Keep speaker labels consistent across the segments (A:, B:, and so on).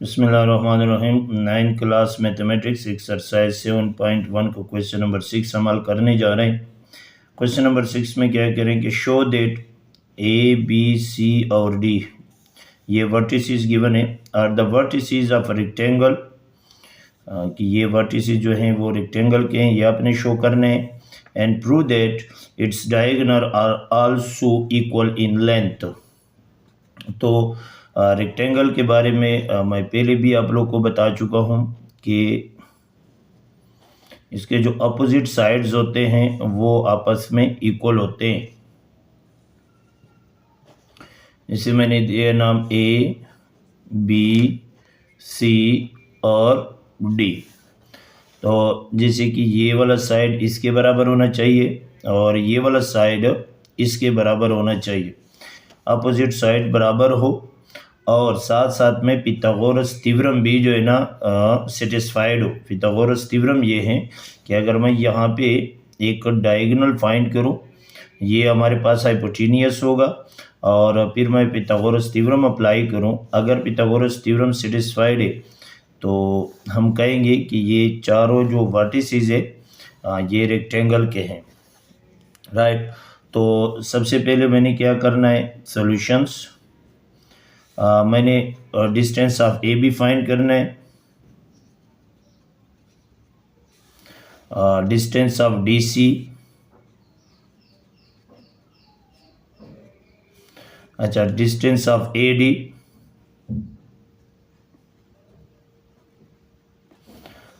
A: बिस्मिल्लाहिर्रहमानिर्रहीम। 9th class mathematics exercise 7.1 को question number 6 हल करने जा रहे हैं। क्वेश्चन नंबर 6 में क्या करें कि show that A B C और डी ये वर्टिसेस गिवन है are the vertices of rectangle, कि ये वर्टिसेस जो हैं वो रेक्टेंगल के हैं, ये आपने शो करने हैं। And prove that its diagonal are also equal in length. तो रेक्टेंगल के बारे में मैं पहले भी आप लोग को बता चुका हूँ कि इसके जो अपोजिट साइड्स होते हैं वो आपस में इक्वल होते हैं। इसे मैंने दिया नाम ए बी सी और डी। तो जैसे कि ये वाला साइड इसके बराबर होना चाहिए और ये वाला साइड इसके बराबर होना चाहिए, अपोजिट साइड बराबर हो। और साथ साथ में पिथागोरस थ्योरम भी जो है ना सेटिस्फाइड हो। पिथागोरस थ्योरम ये है कि अगर मैं यहाँ पे एक डायगोनल फाइंड करूँ, ये हमारे पास हाइपोटेनियस होगा और फिर मैं पिथागोरस थ्योरम अप्लाई करूँ, अगर पिथागोरस थ्योरम सेटिस्फाइड है तो हम कहेंगे कि ये चारों जो वर्टिसेस है ये रेक्टेंगल के हैं, राइट। तो सबसे पहले मैंने क्या करना है, सॉल्यूशंस। मैंने distance of A B find करना है, डिस्टेंस ऑफ डी सी, अच्छा डिस्टेंस ऑफ ए डी,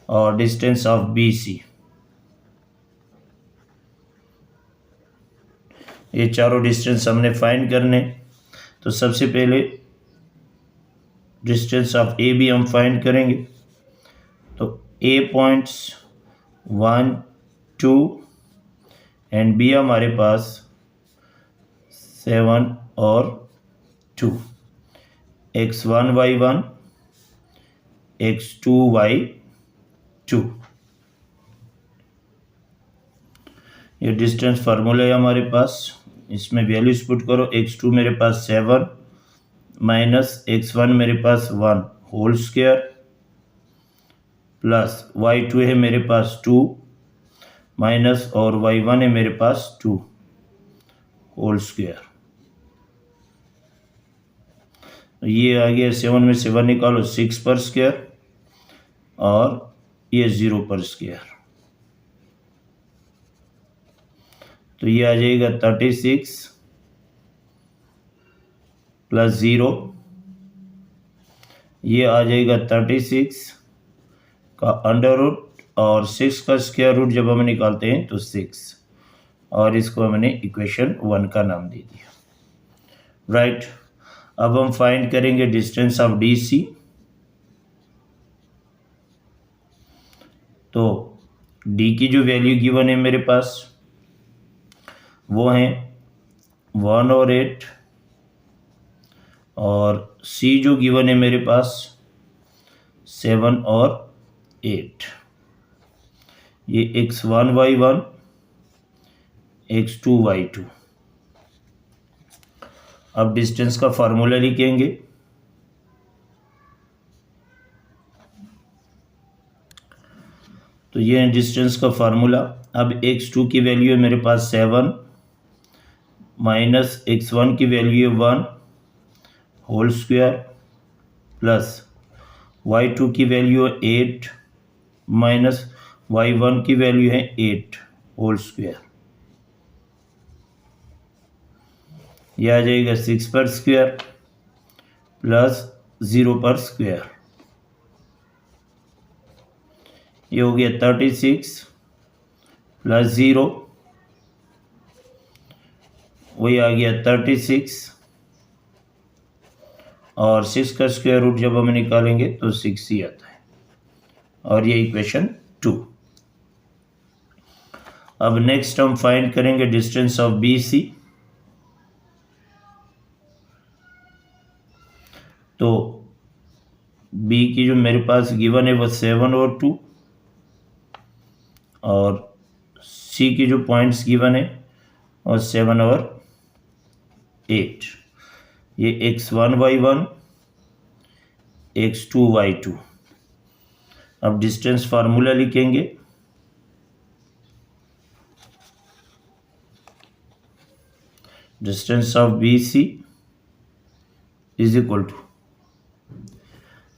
A: और डिस्टेंस ऑफ बी सी। ये चारों डिस्टेंस हमने फाइंड करने। तो सबसे पहले डिस्टेंस ऑफ ए बी हम फाइंड करेंगे। तो ए पॉइंट्स 1 2 एंड बी हमारे पास 7 और 2, x1 y1 x2 y2। ये डिस्टेंस फार्मूला है हमारे पास, इसमें वैल्यूज पुट करो। x2 मेरे पास 7 माइनस x1 मेरे पास 1 होल स्क्वायर प्लस y2 है मेरे पास 2 माइनस और y1 है मेरे पास 2 होल स्क्वायर। ये आ गया 7 में 7 निकालो 6 पर स्क्वायर और ये 0 पर स्क्वायर, तो ये आ जाएगा 36 प्लस 0, ये आ जाएगा 36 का अंडर रूट और 6 का स्क्वायर रूट जब हम निकालते हैं तो 6, और इसको हमने इक्वेशन 1 का नाम दे दिया, राइट। अब हम फाइंड करेंगे डिस्टेंस ऑफ डी सी। तो डी की जो वैल्यू गिवन है मेरे पास वो है 1 और 8, और सी जो गिवन है मेरे पास 7 और 8। ये x1 y1 x2 y2। अब डिस्टेंस का फार्मूला लिखेंगे। तो ये है डिस्टेंस का फार्मूला। अब x2 की वैल्यू है मेरे पास 7 माइनस x1 की वैल्यू है 1 होल स्क्वायर प्लस y2 की वैल्यू है 8 माइनस y1 की वैल्यू है 8 होल स्क्वायर। यह आ जाएगा 6 पर स्क्वायर प्लस 0 पर स्क्वायर, ये हो गया 36 प्लस 0, वही आ गया 36, और 6 का स्क्वायर रूट जब हम निकालेंगे तो 6 ही आता है, और ये इक्वेशन 2। अब नेक्स्ट हम फाइंड करेंगे डिस्टेंस ऑफ बी सी। तो बी की जो मेरे पास गिवन है वो 7 और 2, और सी की जो पॉइंट्स गिवन है और 7 और 8। ये x1 y1 x2 y2। अब डिस्टेंस फार्मूला लिखेंगे, distance of BC is equal to,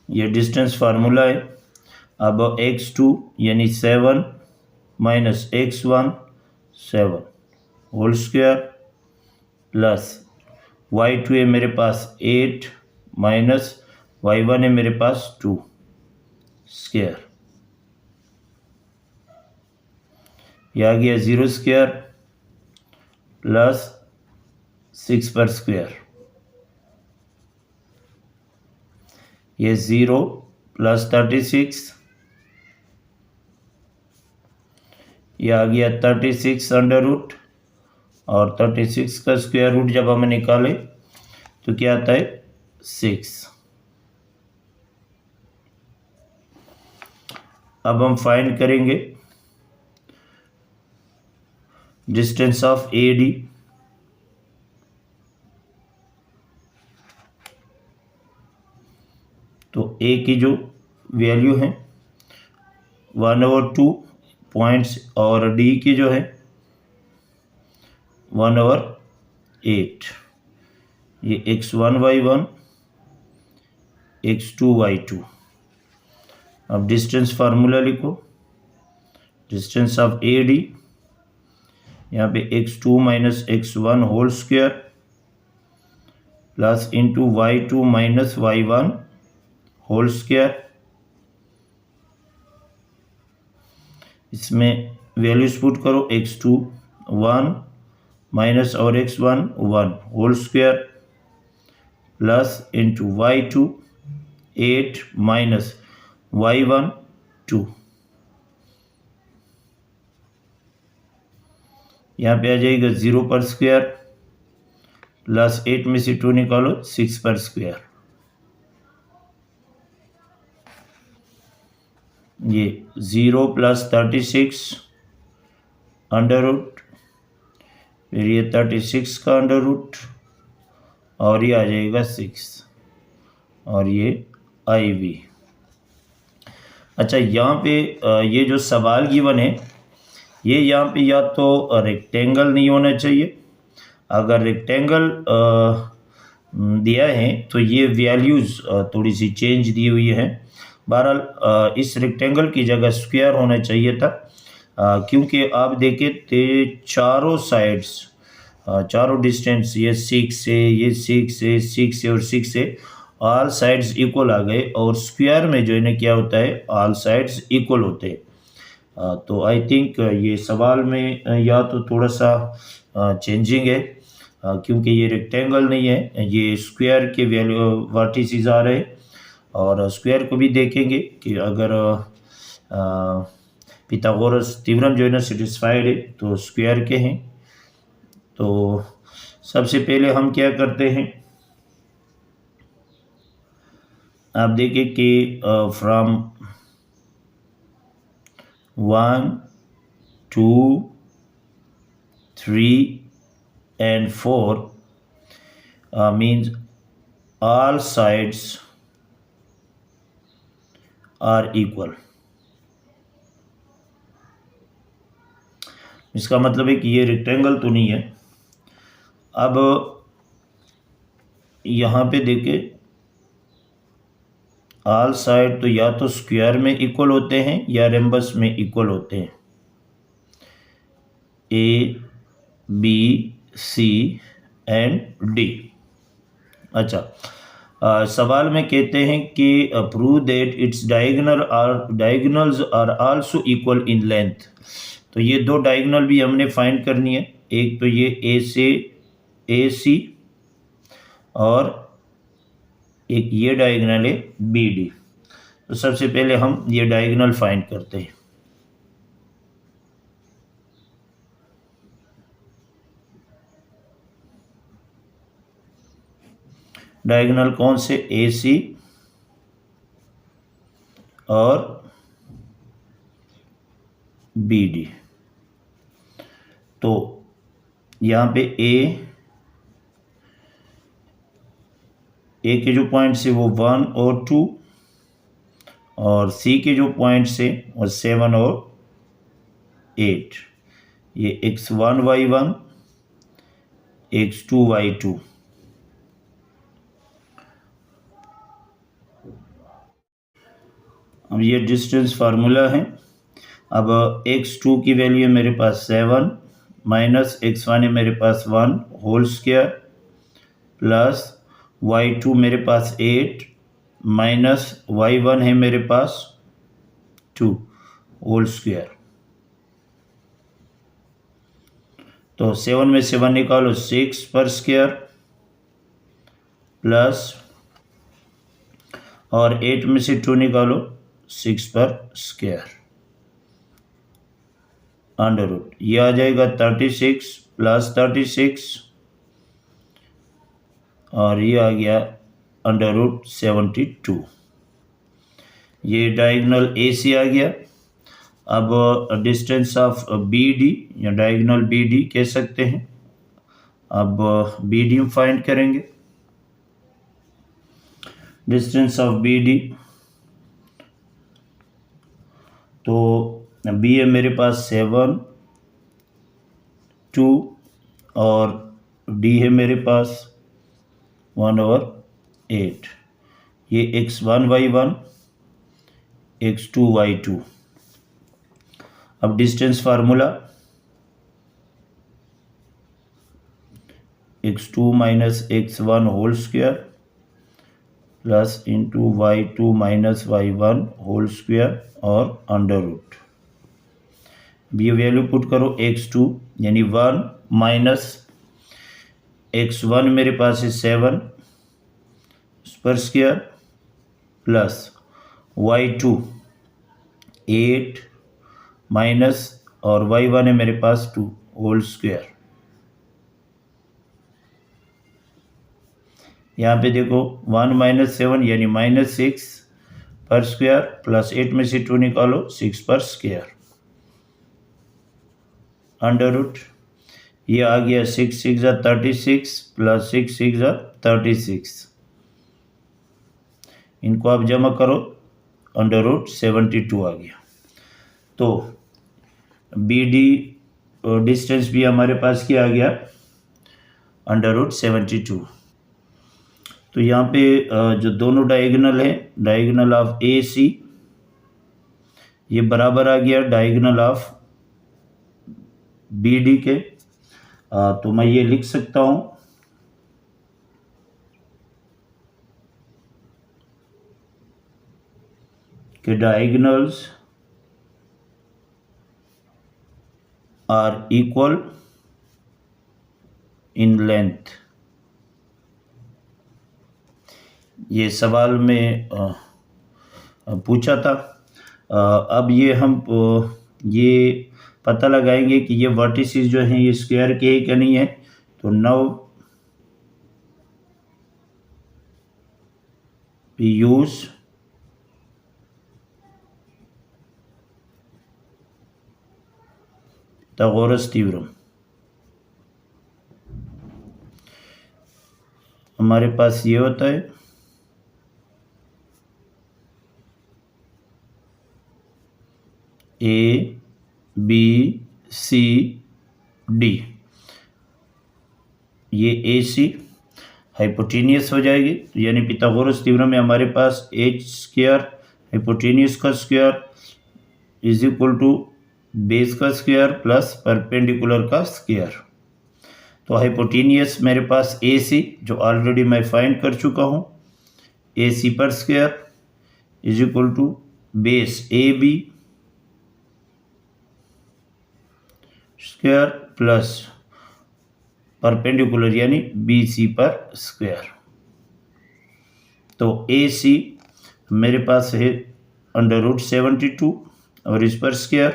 A: ये डिस्टेंस फार्मूला है। अब x2 यानी 7 minus x1 7 whole square plus y2 है मेरे पास 8 माइनस y1 है मेरे पास 2 स्क्वायर, यह आ गया 0 स्क्वायर प्लस 6 पर स्क्वायर, ये 0 प्लस 36, यह आ गया 36 अंडर रूट, और 36 का स्क्वायर रूट जब हम निकाले तो क्या आता है 6। अब हम फाइंड करेंगे डिस्टेंस ऑफ AD। तो A की जो वैल्यू है 1/2 पॉइंट्स, और D की जो है 1/8। ये x1 y1 x2 y2। अब डिस्टेंस फार्मूला लिखो, डिस्टेंस ऑफ AD, यहाँ पे x2 minus x1 whole square plus into y2 minus y1 whole square, इसमें वैल्यूज पुट करो, x2 1 माइनस और x1 1 whole square plus into y2 8 minus y1 2, यहाँ पे आ जाएगा 0 पर स्क्वायर प्लस 8 में से 2 निकालो 6 पर स्क्वायर, ये 0 प्लस 36 अंडर रूट, फिर ये 36 का अंडर रूट, और ये आ जाएगा 6, और ये IV। अच्छा, यहाँ पे ये जो सवाल गिवन है, ये यहाँ पे या तो रेक्टेंगल नहीं होना चाहिए। अगर रेक्टेंगल दिया है तो ये वैल्यूज़ थोड़ी सी चेंज दी हुई है। बहरहाल इस रेक्टेंगल की जगह स्क्वायर होना चाहिए था, क्योंकि आप देखें तो चारों साइड्स, चारों डिस्टेंस, ये 6 है, ये 6 है, 6 है और 6 है, ऑल साइड्स इक्वल आ गए, और स्क्वायर में जो है ना क्या होता है, ऑल साइड्स इक्वल होते हैं। तो आई थिंक ये सवाल में या तो थोड़ा सा चेंजिंग है, क्योंकि ये रेक्टेंगल नहीं है, ये स्क्वायर के वैल्यू वर्टिसेस आ रहे हैं। और स्क्वायर को भी देखेंगे कि अगर पिथागोरस थ्योरम जो है ना सेटिस्फाइड है तो स्क्वायर के हैं। तो सबसे पहले हम क्या करते हैं, आप देखिए कि from 1 2 3 and 4 means all sides are equal। इसका मतलब है कि ये रेक्टेंगल तो नहीं है। अब यहाँ पे देखिए, ऑल साइड तो या तो स्क्वायर में इक्वल होते हैं या रेम्बस में इक्वल होते हैं, A B C and D। अच्छा, सवाल में कहते हैं कि prove that its diagonals are also equal in length. तो ये दो डायगोनल भी हमने फाइंड करनी है, एक तो ये A से AC और एक ये डायगोनल है BD। तो सबसे पहले हम ये डायगोनल फाइंड करते हैं। डायगोनल कौन से, AC और BD। तो यहाँ पे A के जो पॉइंट्स है वो 1 और 2, और सी के जो पॉइंट्स है वो 7 और 8, ये x1 y1 x2 y2। अब ये डिस्टेंस फार्मूला है। अब x2 की वैल्यू है मेरे पास 7 माइनस x1 है मेरे पास 1 होल स्क्वायर प्लस y2 मेरे पास 8 माइनस y1 है मेरे पास 2 होल स्क्वायर। तो 7 में से 1 निकालो 6 पर स्क्वायर प्लस और 8 में से 2 निकालो 6 पर स्क्वायर अंडर रूट, ये आ जाएगा 36 प्लस 36 और ये आ गया अंडर रूट 72। ये डायगोनल ए सी आ गया। अब डिस्टेंस ऑफ बी डी या डायगोनल बी डी कह सकते हैं। अब बी डी हम फाइंड करेंगे। डिस्टेंस ऑफ बी डी, तो बी है मेरे पास 7 2 और डी है मेरे पास 1 और 8। ये x1 y1 x2 y2। अब distance formula x2 minus x1 whole square plus into y2 minus y1 whole square और अंडर रूट। ये वैल्यू पुट करो x2 यानी 1 माइनस x1 मेरे पास है 7 पर स्क्वायर प्लस y2 8 माइनस और y1 है मेरे पास 2 होल स्क्वायर। यहाँ पे देखो 1 माइनस 7 यानी माइनस 6 पर स्क्वायर प्लस 8 में से 2 निकालो 6 पर स्क्वायर अंडर रूट। ये आ गया 6 6 36 प्लस 6 6 36। इनको आप जमा करो अंडर रूट 72 आ गया। तो बी डी डिस्टेंस भी हमारे पास क्या आ गया अंडर रूट 72। तो यहाँ पे जो दोनों डायगोनल है डायगोनल ऑफ ए सी ये बराबर आ गया डायगोनल ऑफ बी डी के। तो मैं ये लिख सकता हूँ कि diagonals are equal in length. ये सवाल में पूछा था। अब ये हम ये पता लगाएंगे कि ये वर्टिसेस जो हैं ये स्क्वायर के है क्या नहीं है। तो now we use Pythagoras theorem. हमारे पास ये होता है ए बी सी डी, ये ए सी हाइपोटेनियस हो जाएगी। यानी पाइथागोरस थ्योरम में हमारे पास एच स्क्वायर हाइपोटेनियस का square is equal to base का स्क्वायर प्लस परपेंडिकुलर का स्क्वायर। तो हाइपोटेनियस मेरे पास ए सी जो ऑलरेडी मैं फाइंड कर चुका हूँ, ए सी पर square is equal to base A B square plus perpendicular यानी बी सी पर स्क्वायर। तो ए सी मेरे पास है अंडर रूट 72 और इस पर स्क्वायर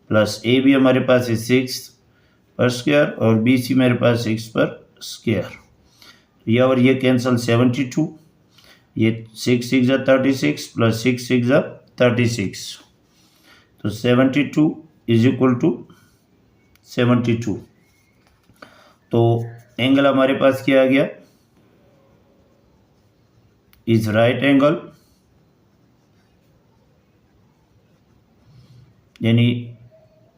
A: प्लस ए बी हमारे पास है 6 पर स्क्वायर और बी सी मेरे पास 6 पर स्क्वायर। यह और ये कैंसल 72, ये 6 6 36 प्लस 6 6 36। तो 72 इज इक्वल टू 72। तो एंगल हमारे पास क्या आ गया इज राइट एंगल यानी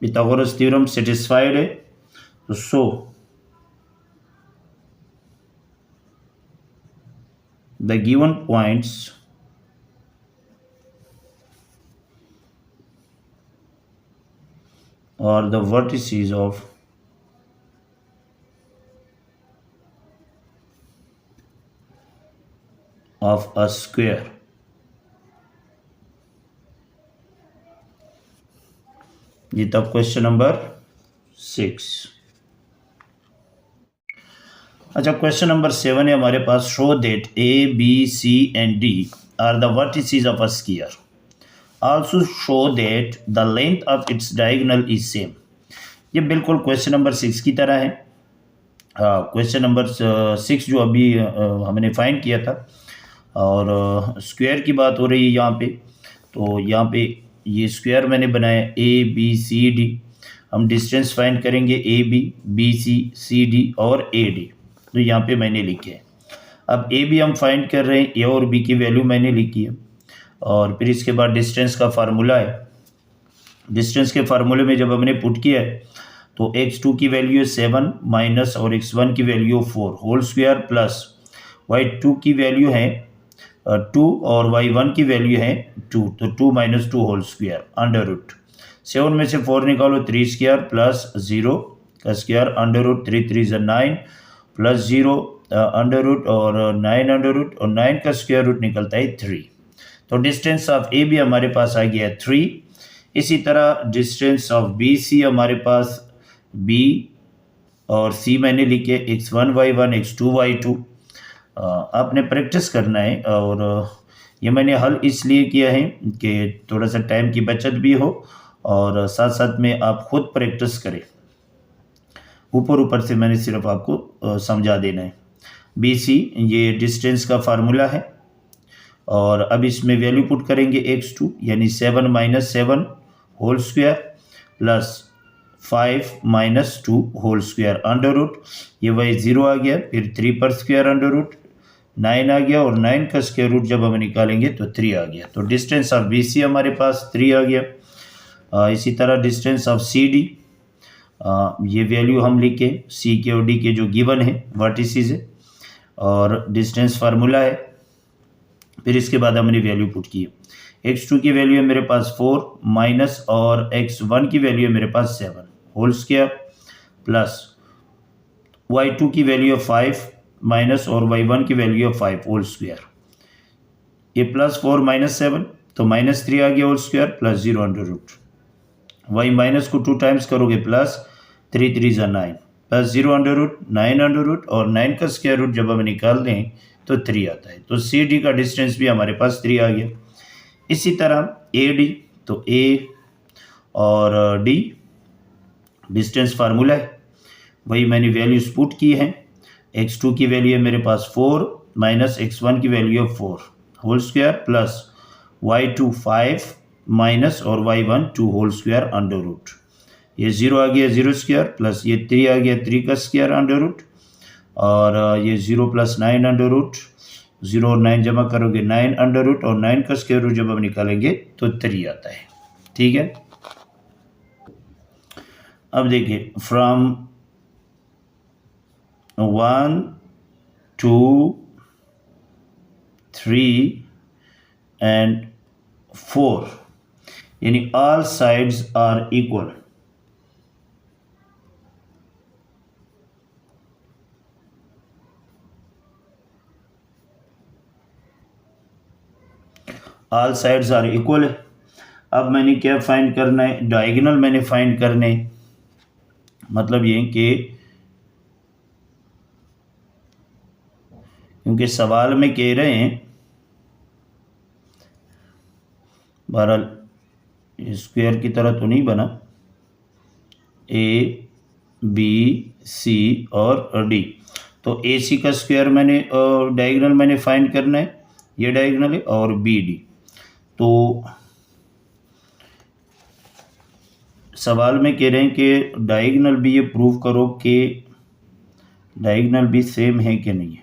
A: पिथागोरस थ्योरम सेटिस्फाइड है। तो so the given points or the vertices of a square ये था क्वेश्चन नंबर 6। अच्छा, क्वेश्चन नंबर 7 है हमारे पास। Show that A B C and D are the vertices of a sphere, also show that the length of its diagonal is same. ये बिल्कुल question number 6 की तरह है। क्वेश्चन नंबर 6 जो अभी हमने फाइंड किया था, और स्क्वायर की बात हो रही है यहाँ पे। तो यहाँ पे ये स्क्वायर मैंने बनाया ए बी सी डी। हम डिस्टेंस फाइंड करेंगे ए बी सी डी और ए डी। तो यहाँ पे मैंने लिखे हैं। अब ए बी हम फाइंड कर रहे हैं, ए और बी की वैल्यू मैंने लिखी है। और फिर इसके बाद डिस्टेंस का फार्मूला है। डिस्टेंस के फार्मूले में जब हमने पुट किया है तो x2 की वैल्यू है 7 माइनस और x1 की value 4 whole square plus y2 की वैल्यू है 2 और y1 की वैल्यू है 2। तो 2 minus 2 whole square under root 7 में से 4 निकालो 3 स्क्वायर प्लस 0 का स्क्वायर अंडर रूट 3 3 ज़ा 9 प्लस 0 अंडर रूट और 9 अंडर रूट और 9 का स्क्वायर रूट निकलता है 3। तो डिस्टेंस ऑफ ए बी हमारे पास आ गया है 3। इसी तरह डिस्टेंस ऑफ बी सी हमारे पास बी और सी मैंने लिखे x1 y1 x2 y2। आपने प्रैक्टिस करना है, और ये मैंने हल इसलिए किया है कि थोड़ा सा टाइम की बचत भी हो और साथ साथ में आप खुद प्रैक्टिस करें। ऊपर ऊपर से मैंने सिर्फ आपको समझा देना है। बी सी ये डिस्टेंस का फार्मूला है, और अब इसमें वैल्यू पुट करेंगे x2 यानी 7 minus 7 whole square plus 5 minus 2 whole square under root, ये वही 0 आ गया, फिर 3 पर स्क्वायर अंडर रूट 9 आ गया, और 9 का स्क्वायर रूट जब हम निकालेंगे तो 3 आ गया। तो डिस्टेंस ऑफ बी सी हमारे पास 3 आ गया। इसी तरह डिस्टेंस ऑफ सी डी, ये वैल्यू हम लिखे सी के और डी के जो गिवन है वर्टिसेस है, और डिस्टेंस फार्मूला है। फिर इसके बाद हमने वैल्यू पुट की है। x2 की वैल्यू है मेरे पास 4 माइनस और x1 की वैल्यू है मेरे पास 7 होल स्क्वायर प्लस y2 की वैल्यू है 5 माइनस और y1 की वैल्यू है 5 होल स्क्वायर। ये प्लस 4 माइनस 7 तो माइनस 3 आ गया whole square plus 0 under root. y minus को 2 टाइम्स करोगे प्लस 3 3 ज़ा 9 plus 0 under root 9 under root, और 9 का स्क्वायर रूट जब हम निकाल दें तो 3 आता है। तो सी डी का डिस्टेंस भी हमारे पास 3 आ गया। इसी तरह ए डी, तो ए और डी डिस्टेंस फार्मूला है, वही मैंने वैल्यूज पुट की हैं। x2 की वैल्यू है मेरे पास 4 माइनस x1 की वैल्यू है 4 whole square plus y2 5 minus और y1 2 whole square under root. ये 0 आ गया 0 स्क्वायर प्लस ये 3 आ गया 3 का स्क्वायर अंडर रूट, और ये 0 प्लस 9 अंडर रूट, 0 और 9 जमा करोगे 9 अंडर रूट, और 9 का स्क्वायर रूट जब हम निकालेंगे तो 3 आता है। ठीक है, अब देखिए फ्रॉम 1 2 3 एंड 4 यानी all sides are equal. All sides are equal है। अब मैंने क्या फाइंड करना है, डायगोनल मैंने फाइंड करने, मतलब ये कि क्योंकि सवाल में कह रहे हैं, बहरहाल स्क्वायर की तरह तो नहीं बना, ए बी सी और डी, तो ए सी का स्क्वायर मैंने डायगोनल मैंने फाइंड करना है, ये डायगोनल है, और बी डी। तो सवाल में कह रहे हैं कि डायगोनल भी ये प्रूव करो कि डायगोनल भी सेम है कि नहीं है।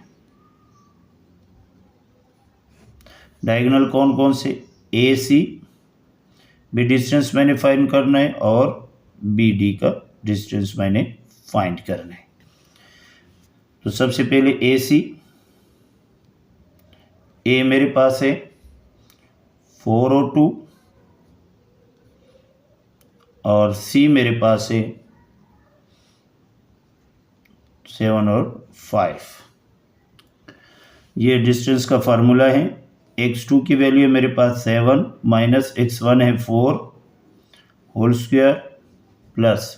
A: डायगोनल कौन कौन से, ए सी भी डिस्टेंस मैंने फाइंड करना है और बी डी का डिस्टेंस मैंने फाइंड करना है। तो सबसे पहले ए सी, ए मेरे पास है 402 और सी मेरे पास है 7 और 5। ये डिस्टेंस का फार्मूला है। x2 की वैल्यू है मेरे पास 7 माइनस x1 है 4 होल स्क्वायर प्लस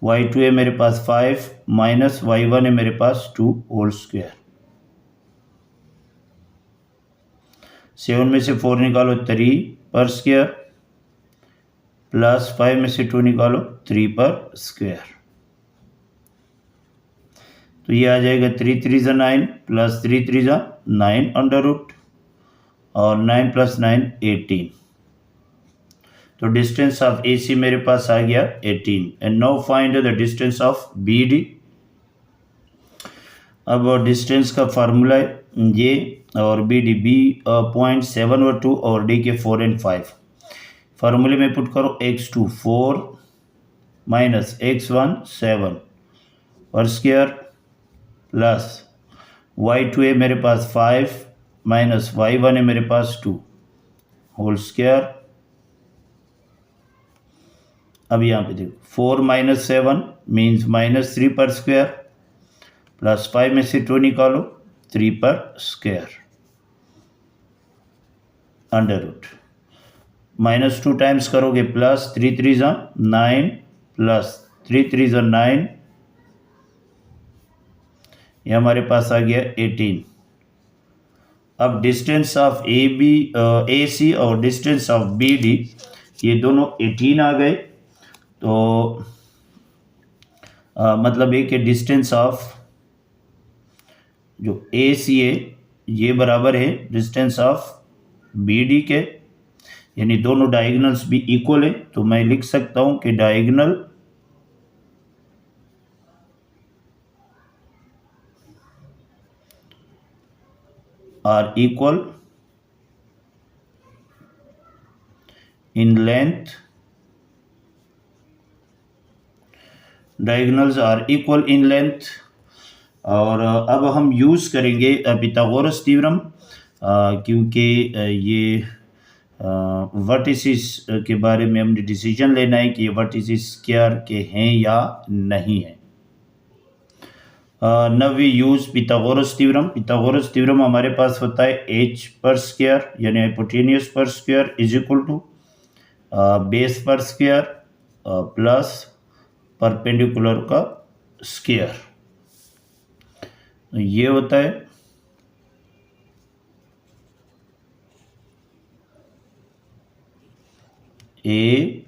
A: y2 है मेरे पास 5 माइनस y1 है मेरे पास 2 होल स्क्वायर। 7 में से 4 निकालो 3 पर स्क्वायर प्लस 5 में से 2 निकालो 3 पर स्क्वायर। तो ये आ जाएगा 3 3 ज़ा 9 प्लस 3 3 ज़ा 9 अंडर रूट और 9 प्लस 9 18। तो डिस्टेंस ऑफ ए सी मेरे पास आ गया 18। And now find the distance of B D. अब डिस्टेंस का फार्मूला है ये और बी डी, बी 0.7 और 2 और डी के 4 और 5। फार्मूले में पुट करो x2 4 माइनस x1 7 पर स्क्वायर प्लस y2 है मेरे पास 5 माइनस y1 है मेरे पास 2 होल स्क्वायर। अब यहाँ पे देखो 4 माइनस 7 मीन्स माइनस 3 पर स्क्वायर प्लस 5 में से 2 निकालो 3 पर square under root. Minus 2 times करोगे प्लस 3 3 ज़ा 9 प्लस 3 3 ज़ा 9, ये हमारे पास आ गया 18। अब डिस्टेंस ऑफ ए सी और डिस्टेंस ऑफ बी डी ये दोनों 18 आ गए। तो मतलब एक डिस्टेंस ऑफ जो ए सी है ये बराबर है डिस्टेंस ऑफ बी डी के, यानी दोनों डायगोनल्स भी इक्वल है। तो मैं लिख सकता हूं कि diagonal are equal in length, diagonals are equal in length. और अब हम यूज़ करेंगे पिथागोरस थ्योरम, क्योंकि ये वर्टिसेस के बारे में हमने डिसीजन लेना है कि ये वर्टिसेस स्क्वायर के हैं या नहीं है। नव we use Pythagoras theorem. Pythagoras theorem हमारे पास होता है h पर स्क्वायर यानी हाइपोटेनियस पर square is equal to base पर स्क्वायर प्लस परपेंडिकुलर का स्क्वायर। ये होता है ए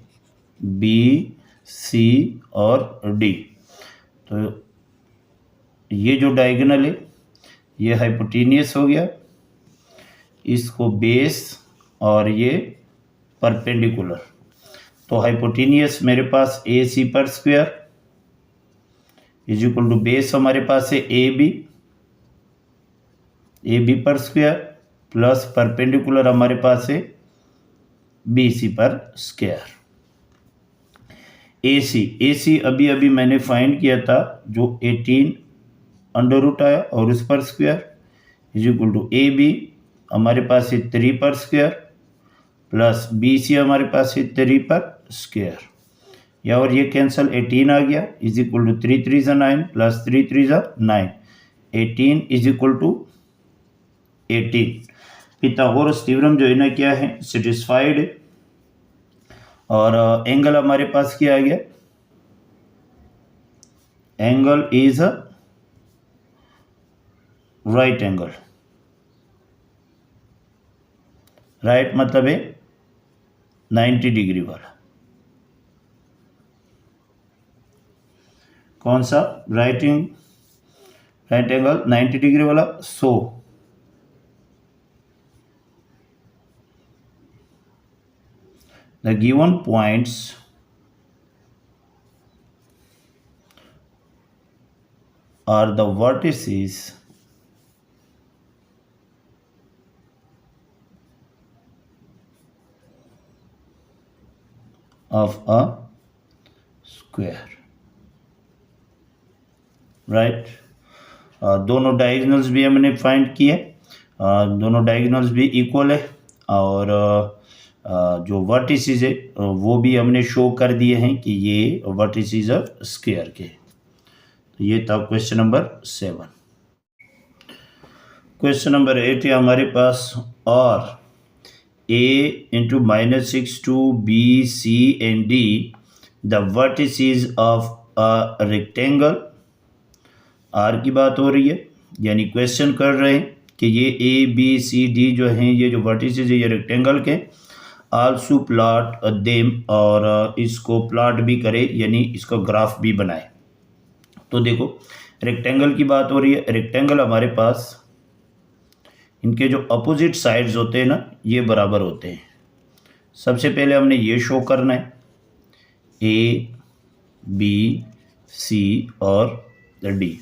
A: बी सी और डी। तो ये जो डायगोनल है ये हाइपोटेनियस हो गया, इसको बेस और ये परपेंडिकुलर। तो हाइपोटेनियस मेरे पास ए सी पर square is equal to base हमारे पास है ए बी पर स्क्वायर प्लस परपेंडिकुलर हमारे पास है बी सी पर स्क्वायर। ए सी अभी अभी मैंने फाइंड किया था जो 18 अंडर रूट आया और उस पर square is equal to A B हमारे पास है 3 पर स्क्वायर प्लस बी सी हमारे पास है 3 पर स्क्वायर। या और ये कैंसिल 18 आ गया इज इक्वल टू 3 3 ज़ा 9 प्लस 3 3 ज़ा 9, 18 is equal to 18। Pythagoras theorem जो है ना क्या है सेटिस्फाइड है। और एंगल हमारे पास क्या आ गया, angle is a right angle. Right मतलब है 90 डिग्री वाला। कौन सा राइट एंगल 90 डिग्री वाला। सो the given points are the vertices of a square, right. दोनों डायगोनल्स भी हमने फाइंड किए, दोनों डायगोनल्स भी इक्वल है, और जो वर्टिसेस है वो भी हमने शो कर दिए हैं कि ये वर्टिसेस ऑफ स्क्वायर के। तो ये था क्वेश्चन नंबर 7। क्वेश्चन नंबर 8 है हमारे पास, और a into -6 to b, c and d the vertices of a rectangle। r की बात हो रही है, यानी क्वेश्चन कर रहे हैं कि ये a b c d जो हैं, ये जो वर्टिसेस है ये रेक्टेंगल के, आल्सो प्लॉट देम, और इसको प्लॉट भी करे, यानी इसका ग्राफ भी बनाए। तो देखो रेक्टेंगल की बात हो रही है, रेक्टेंगल हमारे पास इनके जो अपोजिट साइड्स होते हैं ना, ये बराबर होते हैं। सबसे पहले हमने ये शो करना है, ए बी सी और डी,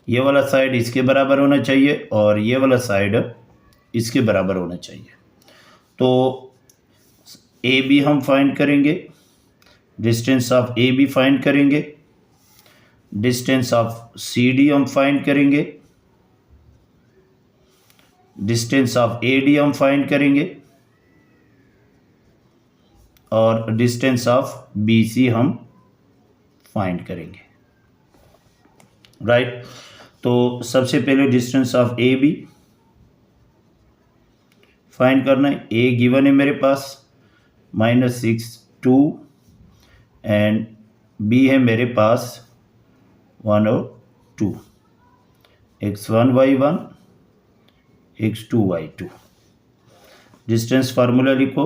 A: ये वाला साइड इसके बराबर होना चाहिए और ये वाला साइड इसके बराबर होना चाहिए। तो ए बी हम फाइंड करेंगे, distance of A B find करेंगे, डिस्टेंस ऑफ सी डी हम फाइंड करेंगे, डिस्टेंस ऑफ ए डी हम फाइंड करेंगे, और डिस्टेंस ऑफ बी सी हम फाइंड करेंगे, राइट। तो सबसे पहले distance of A B find करना है। ए गिवन है मेरे पास -6 2, एंड बी है मेरे पास 1 और 2, x1 y1 x2 y2। Distance formula लिखो,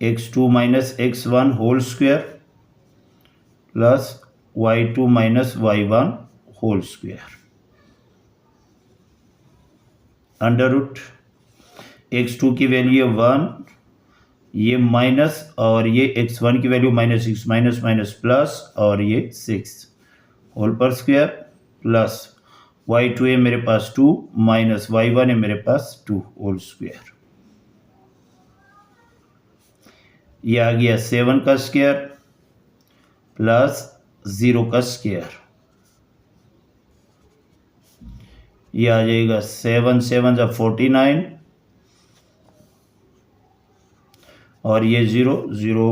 A: x2 minus x1 whole square plus y2 minus y1 whole square, under root x2 की वैल्यू है 1, ये माइनस, और ये x1 की वैल्यू -6 माइनस माइनस प्लस, और ये 6 होल पर स्क्वायर प्लस y2 है मेरे पास 2 माइनस y1 है मेरे पास 2 होल स्क्वायर। ये आ गया 7 का स्क्वायर प्लस 0 का स्क्वायर, ये आ जाएगा 7 7 49, और ये 0 0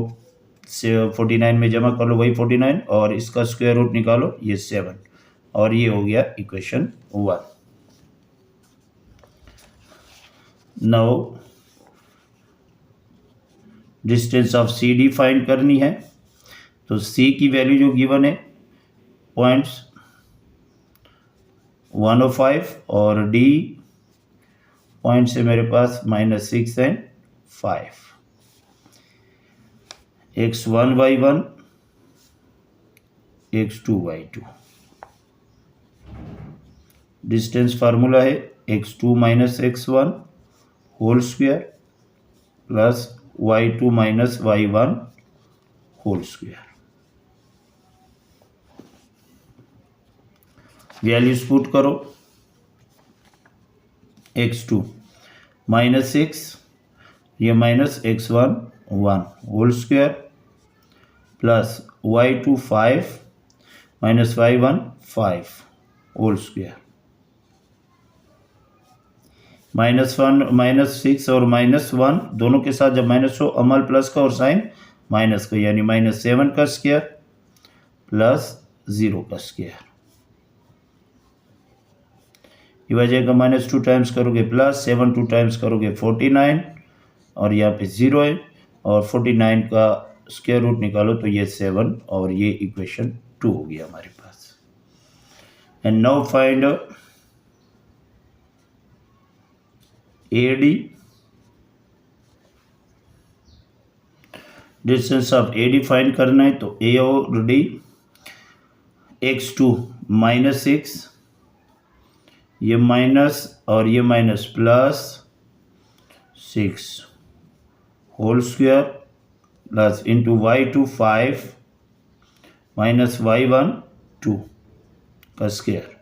A: से 49 में जमा कर लो, वही 49, और इसका स्क्वायर रूट निकालो, ये 7, और ये हो गया equation 1। Now distance of C D find करनी है। तो सी की वैल्यू जो गिवन है पॉइंट्स 105, और डी पॉइंट्स है मेरे पास -6 and 5। x1 y1 x2 y2, distance formula है x2 minus x1 whole square plus y2 minus y1 whole square. Values put करो, x2 -6, ये minus x1 1 whole square plus y2 5 minus y1 5 whole square, -6 और -1 दोनों के साथ जब minus हो, अमल plus का और साइन माइनस का, यानी -7 का स्क्वायर प्लस 0 का स्क्वायर। ये आ जाएगा -2 टाइम्स करोगे प्लस 7 2 टाइम्स करोगे 49, और यहाँ पे 0 है, और 49 का स्क्वायर रूट निकालो तो ये 7, और ये इक्वेशन 2 हो गया हमारे पास। And now find AD, distance of AD find करना है। तो A और D, x2 -6, ये माइनस और ये minus plus 6 whole square plus into y2 5 minus y1 2 का स्क्वायर,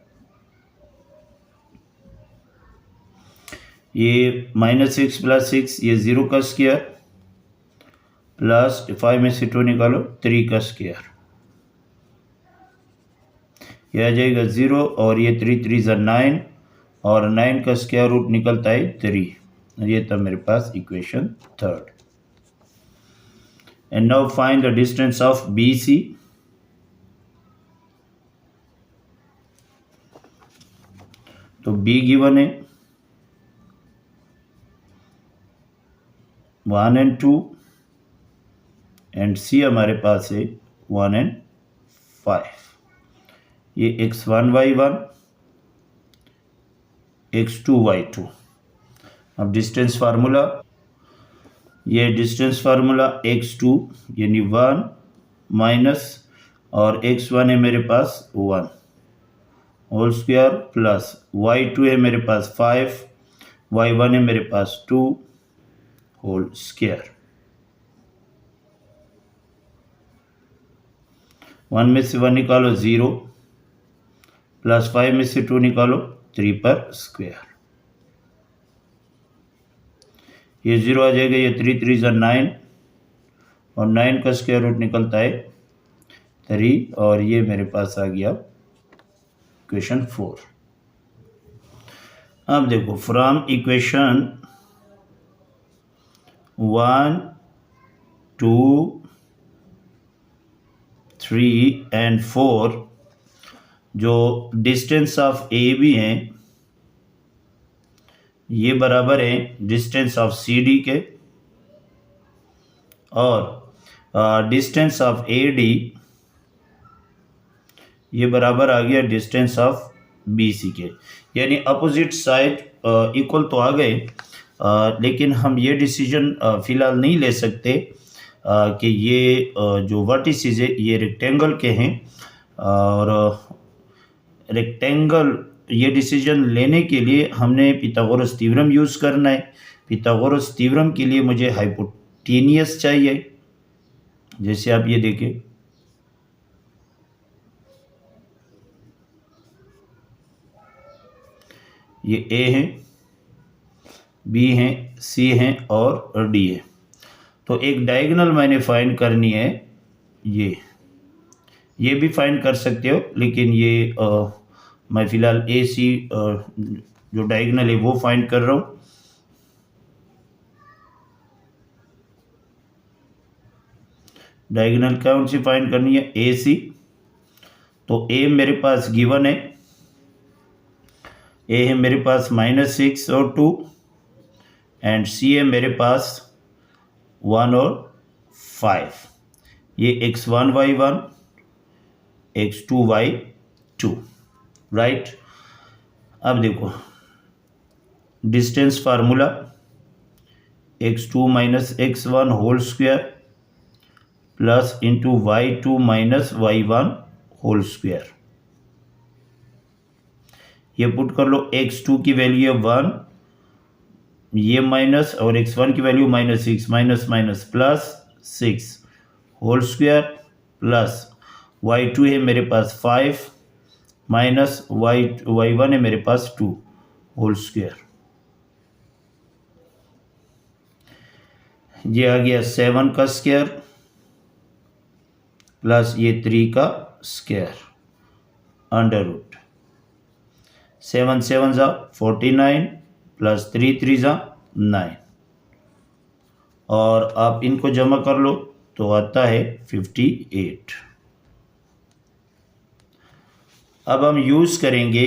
A: ये -6 प्लस 6, ये 0 का स्क्वायर प्लस 5 में से 2 निकालो 3 का स्क्वायर, यह आ जाएगा 0 और ये 3 3 ज़ा 9 और 9 का स्क्वायर रूट निकलता है 3। ये था मेरे पास equation third. And now find the distance of B C. तो बी गिवन है 1 and 2 एंड सी हमारे पास है 1 and 5। ये x1 y1 x2 y2। अब डिस्टेंस फार्मूला, ये डिस्टेंस फार्मूला x2 यानी 1 माइनस और x1 है मेरे पास 1 होल स्क्वायर प्लस y2 है मेरे पास 5, y1 है मेरे पास 2 होल स्क्वायर। 1 में से 1 निकालो 0 प्लस 5 में से 2 निकालो 3 पर स्क्वायर, ये 0 आ जाएगा, ये 3 3 ज़ा 9 और 9 का स्क्वायर रूट निकलता है 3 और ये मेरे पास आ गया इक्वेशन 4। अब देखो फ्रॉम इक्वेशन 1 2 3 एंड 4 जो डिस्टेंस ऑफ ए बी हैं ये बराबर है डिस्टेंस ऑफ सी डी के, और डिस्टेंस ऑफ ए डी ये बराबर आ गया डिस्टेंस ऑफ बी सी के, यानी अपोजिट साइड इक्वल तो आ गए, लेकिन हम ये डिसीजन फ़िलहाल नहीं ले सकते कि ये जो वर्टिसेस है ये रेक्टेंगल के हैं, और रेक्टेंगल ये डिसीजन लेने के लिए हमने पिथागोरस थ्योरम यूज़ करना है। पिथागोरस थ्योरम के लिए मुझे हाइपोटेनियस चाहिए, जैसे आप ये देखें ये ए है, बी है, सी है और डी है। तो एक डायगोनल मैंने फाइंड करनी है, ये भी फाइंड कर सकते हो, लेकिन ये मैं फ़िलहाल ए सी जो डायगोनल है वो फाइंड कर रहा हूँ। डायगोनल कौन सी फाइंड करनी है? ए सी। तो ए मेरे पास गिवन है, ए है मेरे पास -6 और 2 एंड सी है मेरे पास 1 और 5। ये x1 y1 x2 y2 right. अब देखो distance formula x2 minus x1 whole square plus into y2 minus y1 whole square, ये पुट कर लो। x2 की वैल्यू है 1, ये माइनस, और x1 की value -6 minus minus plus 6 whole square plus y2 है मेरे पास 5 माइनस y1 है मेरे पास 2 होल स्क्वायर, ये आ गया 7 का स्क्वायर प्लस ये 3 का स्क्वायर अंडर रूट 7 7 ज़ा 49 प्लस 3 3 ज़ा 9, और आप इनको जमा कर लो तो आता है 58। अब हम यूज़ करेंगे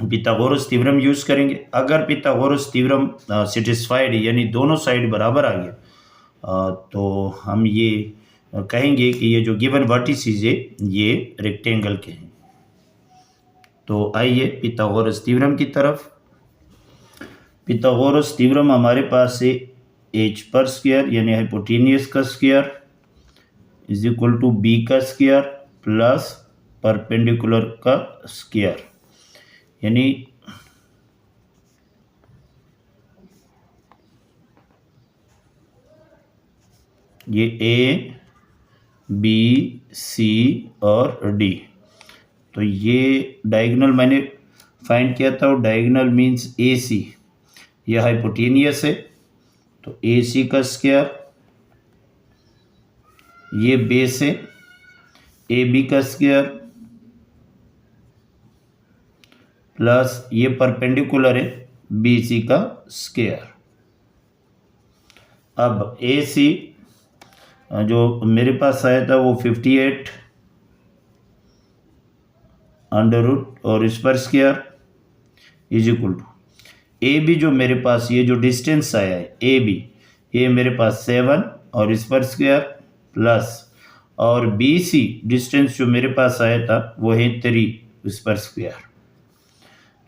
A: पिथागोरस थ्योरम यूज़ करेंगे। अगर पिथागोरस थ्योरम सेटिस्फाइड यानी दोनों साइड बराबर आ गया तो हम ये कहेंगे कि ये जो गिवन वर्टिसेस है ये रेक्टेंगल के हैं। तो आइए पिथागोरस थ्योरम की तरफ। पिथागोरस थ्योरम हमारे पास है h पर स्क्वायर यानी हाइपोटेनियस का square is equal to b का स्क्वायर प्लस परपेंडिकुलर का स्क्वायर, यानी ये a b c और d। तो ये डायगोनल मैंने फाइंड किया था, और डायगोनल मीन्स ए सी, ये हाइपोटेनियस है तो ए सी का स्क्वायर ये बेस है ए बी का स्क्वायर प्लस ये परपेंडिकुलर है बी सी का स्क्वायर। अब ए सी जो मेरे पास आया था वो 58 अंडर रूट और इस पर square is equal to A B जो मेरे पास ये जो डिस्टेंस आया है ए बी ये मेरे पास 7 और इस पर स्क्वायर प्लस और बी सी डिस्टेंस जो मेरे पास आया था वो है 3 इस पर स्क्वायर।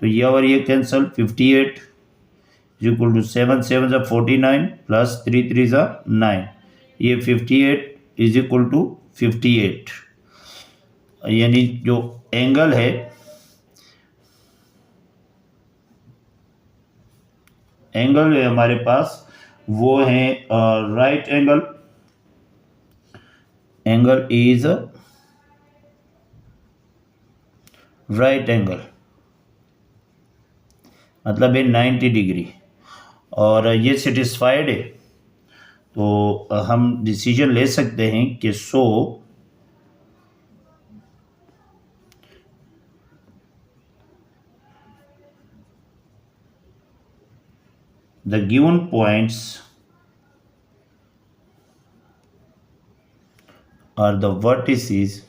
A: तो ये और ये कैंसल 58 इज इक्वल टू 7 7 ज़ा 49 प्लस 3 3 ज़ा 9 ये 58 इज इक्वल टू 58 यानी जो एंगल है हमारे पास वो है right angle is right angle मतलब है 90 डिग्री और ये सेटिस्फाइड है। तो हम डिसीजन ले सकते हैं कि the given points are the vertices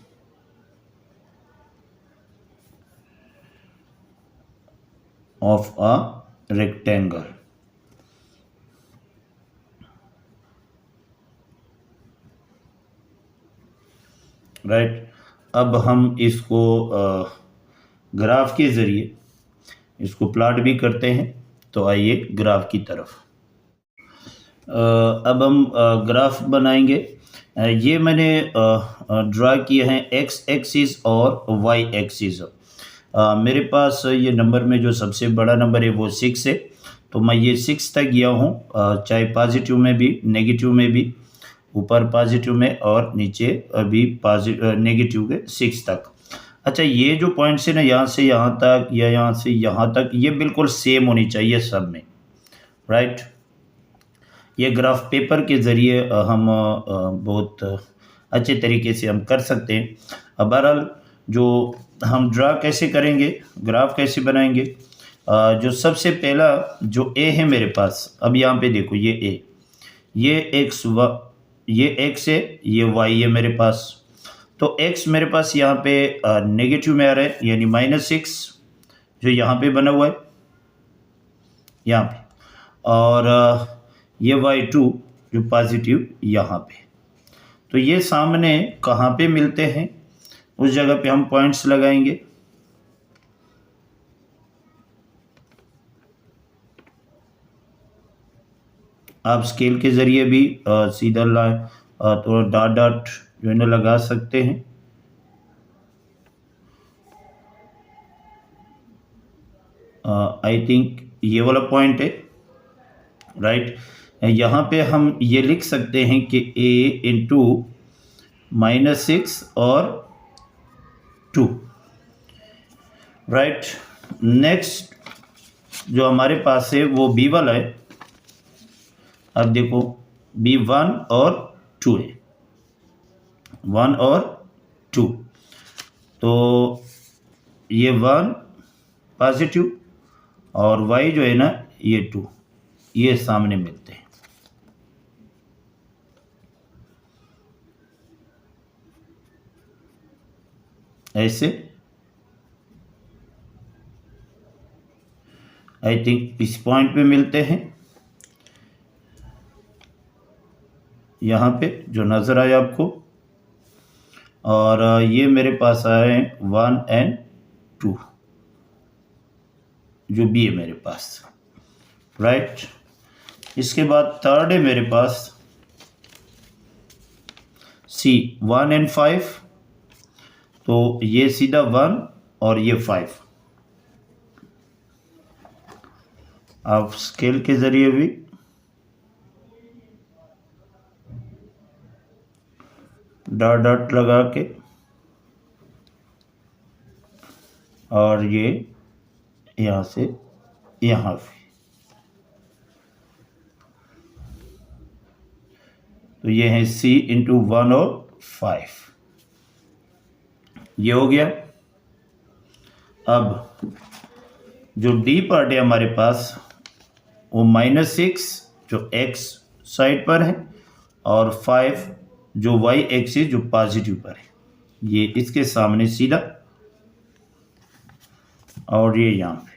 A: of a rectangle. Right अब हम इसको ग्राफ के ज़रिए इसको प्लॉट भी करते हैं। तो आइए ग्राफ की तरफ। अब हम ग्राफ बनाएंगे। ये मैंने ड्रा किए हैं एक्स एक्सिस और वाई एक्सिस। मेरे पास ये नंबर में जो सबसे बड़ा नंबर है वो 6 है, तो मैं ये 6 तक गया हूँ, चाहे पॉजिटिव में भी नेगेटिव में भी, ऊपर पॉजिटिव में और नीचे अभी नेगेटिव के 6 तक। अच्छा, ये जो पॉइंट्स है ना, यहाँ से यहाँ तक या यहाँ से यहाँ तक, ये बिल्कुल सेम होनी चाहिए सब में, राइट। ये ग्राफ पेपर के ज़रिए हम बहुत अच्छे तरीके से हम कर सकते हैं। अब बहरहाल जो हम ड्रा कैसे करेंगे, ग्राफ कैसे बनाएंगे, जो सबसे पहला जो ए है मेरे पास, अब यहाँ पे देखो ये ए, ये एक्स है, ये वाई है मेरे पास। तो x मेरे पास यहाँ पे नेगेटिव में आ रहा है, यानी -6 जो यहाँ पे बना हुआ है यहाँ पे, और ये y2 जो पॉजिटिव यहाँ पे। तो ये सामने कहाँ पे मिलते हैं उस जगह पे हम पॉइंट्स लगाएंगे। आप स्केल के ज़रिए भी सीधा तो डॉट डॉट जो है ना लगा सकते हैं। आई थिंक ये वाला पॉइंट है, राइट। यहाँ पे हम ये लिख सकते हैं कि a इंटू -6 और 2, राइट। नेक्स्ट जो हमारे पास है वो b वाला है। अब देखो b 1 और 2 है, 1 और 2, तो ये 1 पॉजिटिव और y जो है ना ये 2, ये सामने मिलते हैं। ऐसे आई थिंक इस पॉइंट पे मिलते हैं, यहाँ पे जो नज़र आया आपको, और ये मेरे पास आए हैं 1 और 2 जो भी है मेरे पास, राइट। इसके बाद थर्ड है मेरे पास C 1 और 5, तो ये सीधा 1 और ये 5। आप स्केल के ज़रिए भी डॉट डॉट लगा के, और ये यहाँ से यहाँ पे, तो ये है C इंटू 1 और 5। ये हो गया। अब जो डी पार्ट है हमारे पास वो -6 जो एक्स साइड पर है और 5 जो वाई एक्सिस जो पॉजिटिव पर है, ये इसके सामने सीधा और ये यहाँ पे।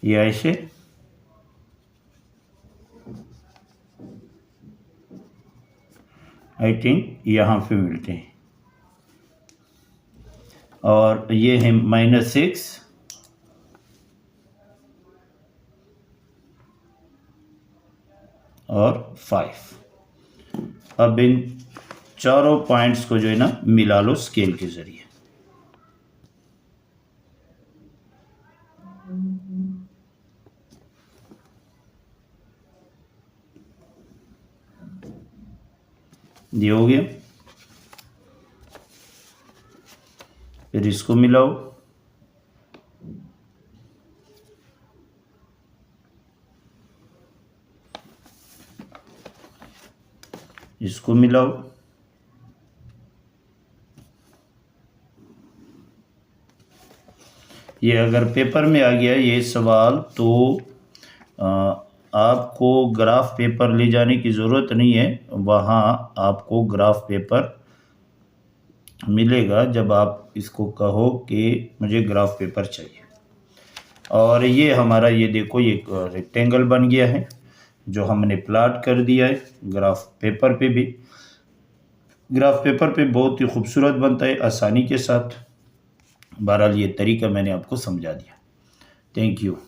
A: ये ऐसे आई थिंक यहाँ पे मिलते हैं और ये है -6 और 5। अब इन चारों पॉइंट्स को जो है ना मिला लो स्केल के जरिए। ये हो गया। फिर इसको मिलाओ, इसको मिलाओ, ये अगर पेपर में आ गया ये सवाल तो आपको ग्राफ पेपर ले जाने की ज़रूरत नहीं है, वहाँ आपको ग्राफ पेपर मिलेगा जब आप इसको कहो कि मुझे ग्राफ पेपर चाहिए। और ये हमारा ये देखो ये रेक्टेंगल बन गया है जो हमने प्लॉट कर दिया है ग्राफ पेपर पे भी। ग्राफ पेपर पे बहुत ही खूबसूरत बनता है आसानी के साथ। बहरहाल ये तरीका मैंने आपको समझा दिया। Thank you.